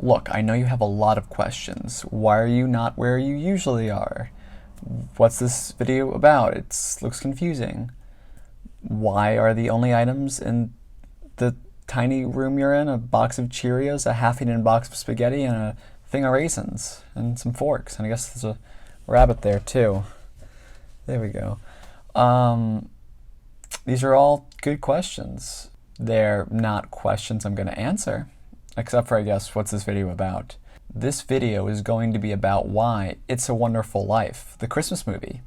Look, I know you have a lot of questions. Why are you not where you usually are? What's this video about? It looks confusing. Why are the only items in the tiny room you're in a box of Cheerios, a half-eaten box of spaghetti, and a thing of raisins, and some forks, and I guess there's a rabbit there too. There we go. These are all good questions. They're not questions I'm going to answer, except for, I guess, what's this video about? This video is going to be about why It's a Wonderful Life, the Christmas movie,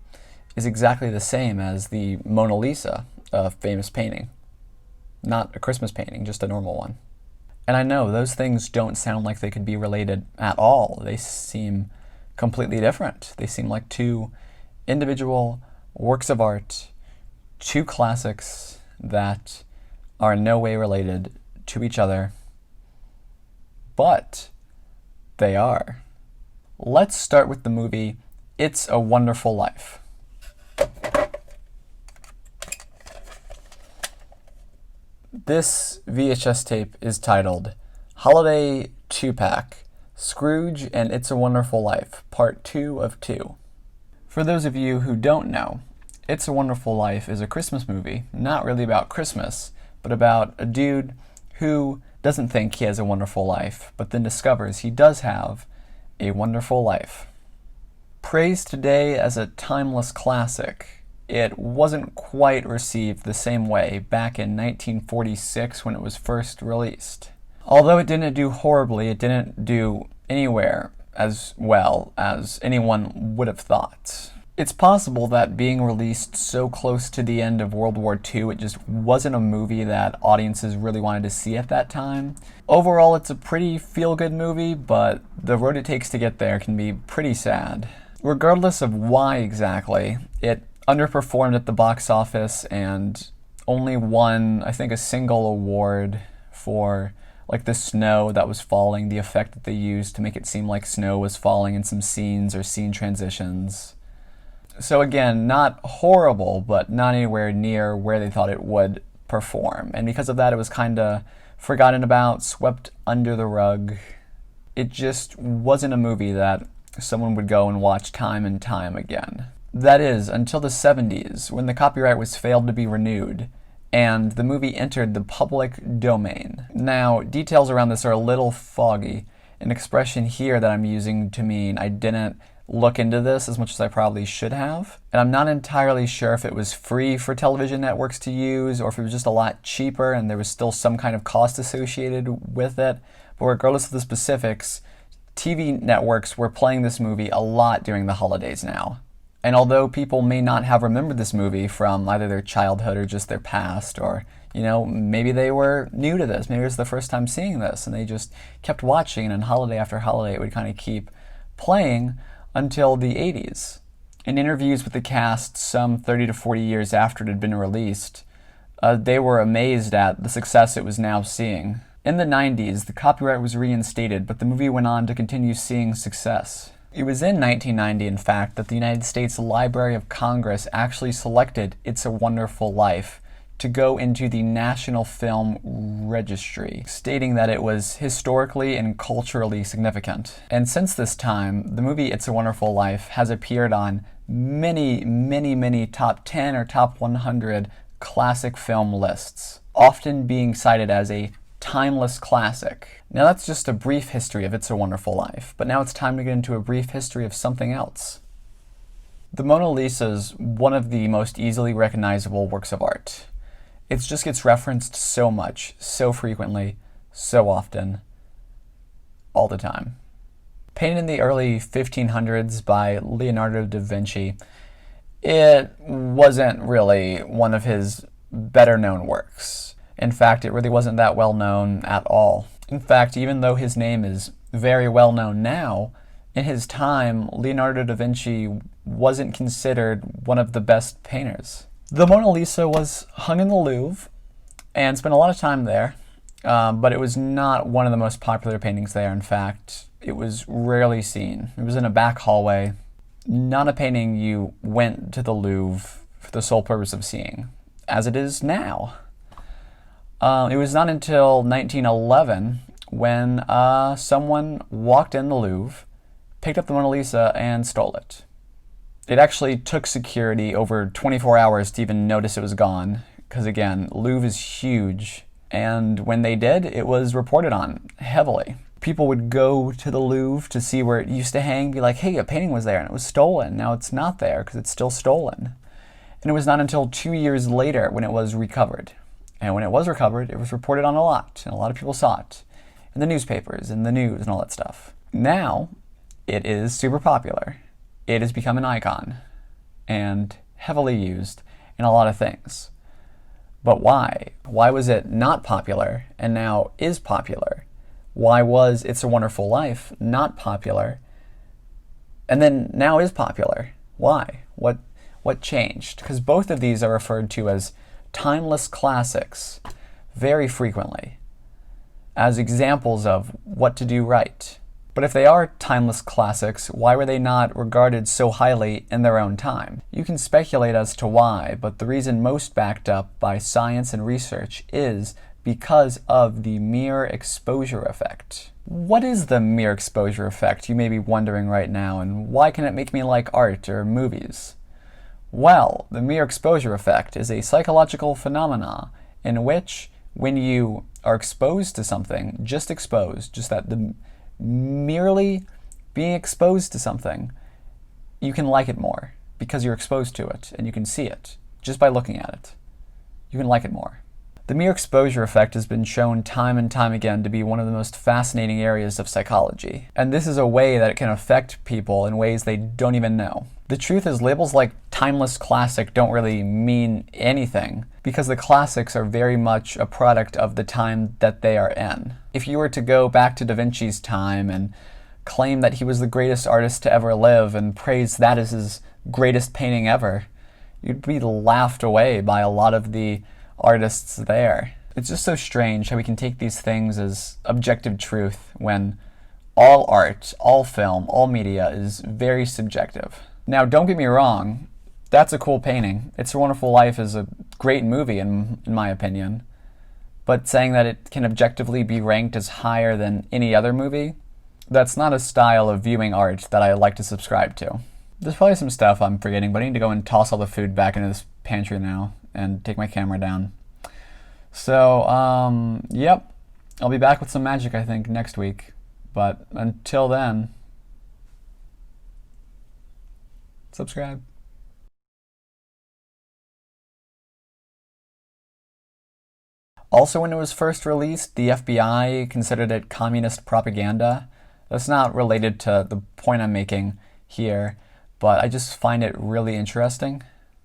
is exactly the same as the Mona Lisa, a famous painting. Not a Christmas painting, just a normal one. And I know those things don't sound like they could be related at all. They seem completely different. They seem like two individual works of art, two classics that are in no way related to each other, but they are. Let's start with the movie It's a Wonderful Life. This VHS tape is titled Holiday 2-Pack, Scrooge and It's a Wonderful Life, Part 2 of 2. For those of you who don't know, It's a Wonderful Life is a Christmas movie, not really about Christmas, but about a dude who doesn't think he has a wonderful life, but then discovers he does have a wonderful life. Praised today as a timeless classic, it wasn't quite received the same way back in 1946 when it was first released. Although it didn't do horribly, it didn't do anywhere as well as anyone would have thought. It's possible that being released so close to the end of World War II, it just wasn't a movie that audiences really wanted to see at that time. Overall, it's a pretty feel-good movie, but the road it takes to get there can be pretty sad. Regardless of why exactly, it underperformed at the box office and only won, I think, a single award for like the snow that was falling, the effect that they used to make it seem like snow was falling in some scenes or scene transitions. So again, not horrible, but not anywhere near where they thought it would perform. And because of that, it was kind of forgotten about, swept under the rug. It just wasn't a movie that someone would go and watch time and time again. That is, until the 70s, when the copyright was failed to be renewed, and the movie entered the public domain. Now, details around this are a little foggy. An expression here that I'm using to mean I didn't look into this as much as I probably should have. And I'm not entirely sure if it was free for television networks to use, or if it was just a lot cheaper and there was still some kind of cost associated with it. But regardless of the specifics, TV networks were playing this movie a lot during the holidays now. And although people may not have remembered this movie from either their childhood or just their past, or, you know, maybe they were new to this, maybe it was the first time seeing this, and they just kept watching, and holiday after holiday it would kind of keep playing until the 80s. In interviews with the cast some 30 to 40 years after it had been released, they were amazed at the success it was now seeing. In the 90s, the copyright was reinstated, but the movie went on to continue seeing success. It was in 1990, in fact, that the United States Library of Congress actually selected It's a Wonderful Life to go into the National Film Registry, stating that it was historically and culturally significant. And since this time, the movie It's a Wonderful Life has appeared on many top 10 or top 100 classic film lists, often being cited as a timeless classic. Now that's just a brief history of It's a Wonderful Life, but now it's time to get into a brief history of something else. The Mona Lisa is one of the most easily recognizable works of art. It just gets referenced so much, so frequently, so often, all the time. Painted in the early 1500s by Leonardo da Vinci, it wasn't really one of his better known works. In fact, it really wasn't that well known at all. In fact, even though his name is very well known now, in his time, Leonardo da Vinci wasn't considered one of the best painters. The Mona Lisa was hung in the Louvre and spent a lot of time there, but it was not one of the most popular paintings there. In fact, it was rarely seen. It was in a back hallway, not a painting you went to the Louvre for the sole purpose of seeing, as it is now. It was not until 1911 when someone walked in the Louvre, picked up the Mona Lisa, and stole it. It actually took security over 24 hours to even notice it was gone, because again, Louvre is huge, and when they did, it was reported on heavily. People would go to the Louvre to see where it used to hang, be like, hey, a painting was there and it was stolen. Now it's not there because it's still stolen. And it was not until 2 years later when it was recovered. And when it was recovered, it was reported on a lot, and a lot of people saw it in the newspapers, in the news, and all that stuff. Now, it is super popular. It has become an icon and heavily used in a lot of things. But why? Why was it not popular and now is popular? Why was It's a Wonderful Life not popular and then now is popular? Why? What changed? Because both of these are referred to as timeless classics very frequently as examples of what to do right. But if they are timeless classics, why were they not regarded so highly in their own time? You can speculate as to why, but the reason most backed up by science and research is because of the mere exposure effect. What is the mere exposure effect, you may be wondering right now, and why can it make me like art or movies? Well, the mere exposure effect is a psychological phenomena in which, when you are exposed to something, just that the merely being exposed to something, you can like it more because you're exposed to it and you can see it just by looking at it. You can like it more. The mere exposure effect has been shown time and time again to be one of the most fascinating areas of psychology. And this is a way that it can affect people in ways they don't even know. The truth is, labels like timeless classic don't really mean anything because the classics are very much a product of the time that they are in. If you were to go back to Da Vinci's time and claim that he was the greatest artist to ever live and praise that as his greatest painting ever, you'd be laughed away by a lot of the artists there. It's just so strange how we can take these things as objective truth when all art, all film, all media is very subjective. Now, don't get me wrong, that's a cool painting. It's a Wonderful Life is a great movie in my opinion, but saying that it can objectively be ranked as higher than any other movie, that's not a style of viewing art that I like to subscribe to. There's probably some stuff I'm forgetting, but I need to go and toss all the food back into this pantry now and take my camera down. So, yep, I'll be back with some magic, I think, next week. But until then, subscribe. Also, when it was first released, the FBI considered it communist propaganda. That's not related to the point I'm making here, but I just find it really interesting.